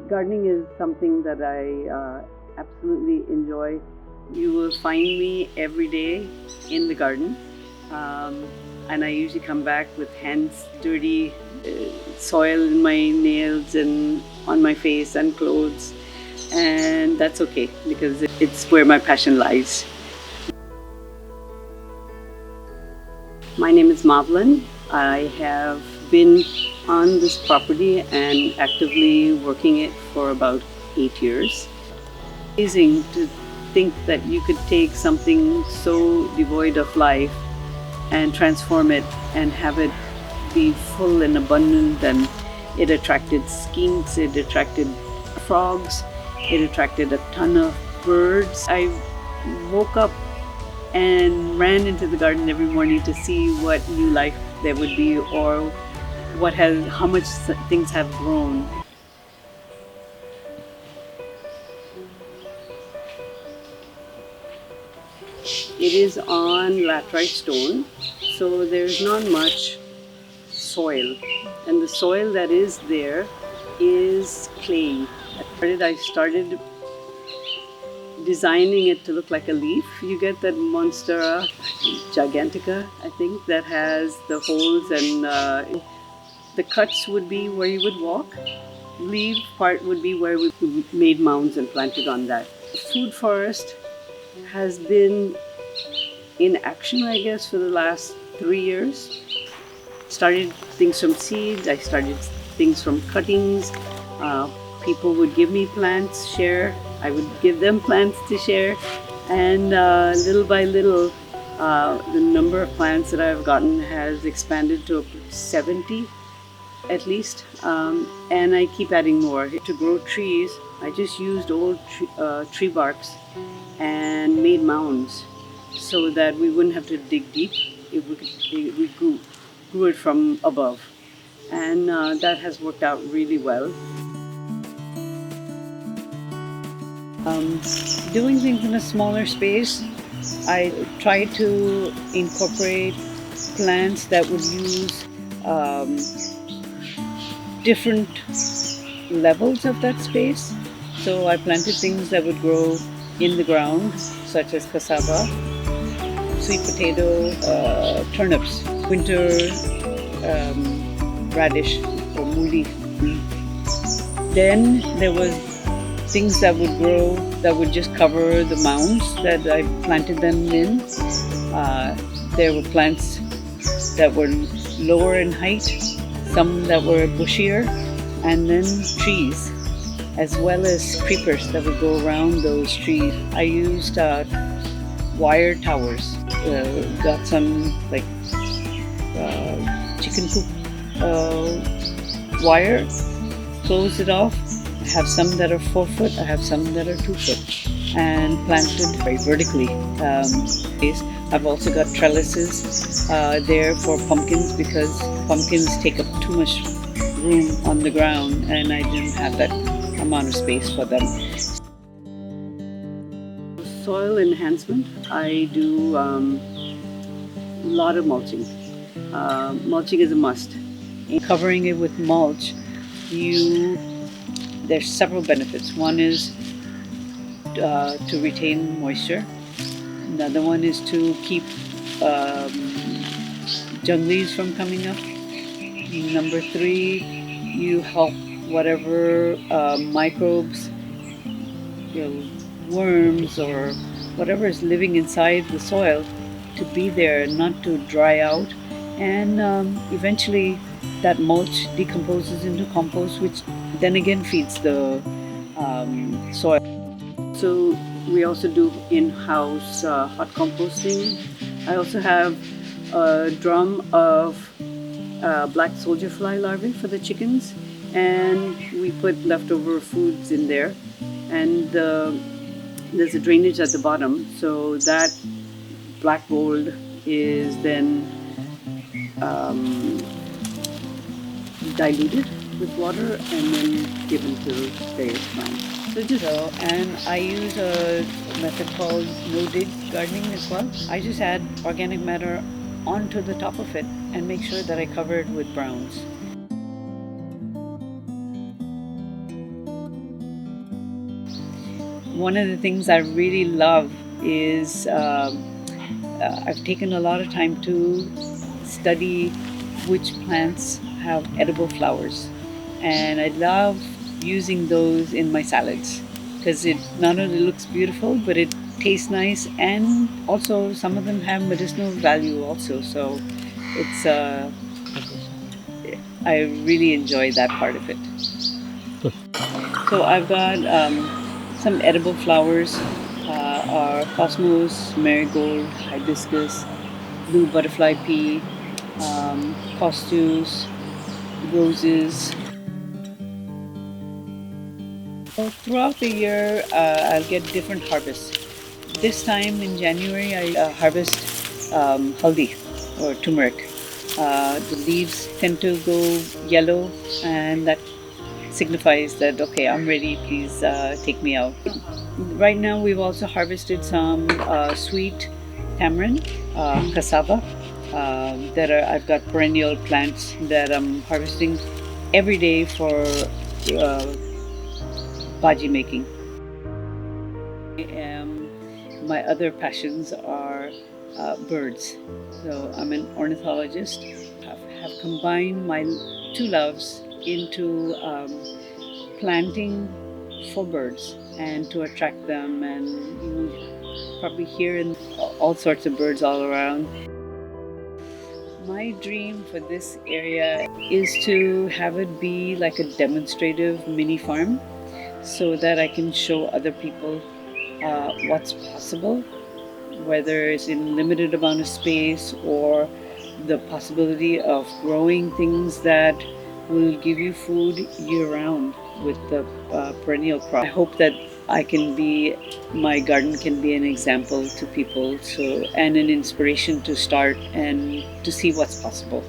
Gardening is something that I absolutely enjoy. You will find me every day in the garden, and I usually come back with hands dirty, soil in my nails and on my face and clothes, and that's okay because it's where my passion lies. My name is Marvelyn. I have been on this property and actively working it for about 8 years. Amazing to think that you could take something so devoid of life and transform it and have it be full and abundant, and it attracted skinks, it attracted frogs, it attracted a ton of birds. I woke up and ran into the garden every morning to see what new life there would be, or how much things have grown. It is on laterite stone, so there's not much soil, and the soil that is there is clay. I started designing it to look like a leaf. You get that Monstera gigantica, I think, that has the holes, and the cuts would be where you would walk. Leaf part would be where we made mounds and planted on that. Food forest has been in action, I guess, for the last 3 years. Started things from seeds, I started things from cuttings. People would give me plants, share. I would give them plants to share, and little by little, the number of plants that I've gotten has expanded to 70 at least, and I keep adding more. To grow trees, I just used old tree barks and made mounds so that we wouldn't have to dig deep. We grew it from above, and that has worked out really well. Doing things in a smaller space, I try to incorporate plants that would use different levels of that space. So I planted things that would grow in the ground, such as cassava, sweet potato, turnips, winter radish or mooli. Then there was things that would grow that would just cover the mounds that I planted them in. There were plants that were lower in height, some that were bushier, and then trees, as well as creepers that would go around those trees. I used wire towers. Got some like chicken coop wire, closed it off. I have some that are 4 foot, I have some that are 2 foot, and planted very vertically. I've also got trellises there for pumpkins, because pumpkins take up too much room on the ground, and I didn't have that amount of space for them. Soil enhancement, I do a lot of mulching. Mulching is a must. In covering it with mulch, there's several benefits. One is to retain moisture. Another one is to keep jung leaves from coming up. Number 3, you help whatever microbes, worms or whatever is living inside the soil, to be there, not to dry out. And eventually that mulch decomposes into compost, which then again feeds the soil. So we also do in-house hot composting. I also have a drum of black soldier fly larvae for the chickens, and we put leftover foods in there, and there's a drainage at the bottom, so that black gold is then diluted with water and then given to various plants. And I use a method called no-dig gardening as well. I just add organic matter onto the top of it and make sure that I cover it with browns. One of the things I really love is I've taken a lot of time to study which plants have edible flowers, and I love using those in my salads because it not only looks beautiful but it tastes nice, and also some of them have medicinal value also. So it's I really enjoy that part of it. So I've got some edible flowers, are cosmos, marigold, hibiscus, blue butterfly pea, costus, roses. So throughout the year, I'll get different harvests. This time in January, I harvest haldi or turmeric. The leaves tend to go yellow, and that signifies that, okay, I'm ready, please take me out. Right now, we've also harvested some sweet tamarind, cassava. I've got perennial plants that I'm harvesting every day for bhaji making. My other passions are birds. So I'm an ornithologist. Have combined my two loves into planting for birds and to attract them, and you probably hear all sorts of birds all around. My dream for this area is to have it be like a demonstrative mini farm so that I can show other people what's possible, whether it's in limited amount of space or the possibility of growing things that will give you food year-round with the perennial crop. I hope that my garden can be an example to people, and an inspiration to start and to see what's possible.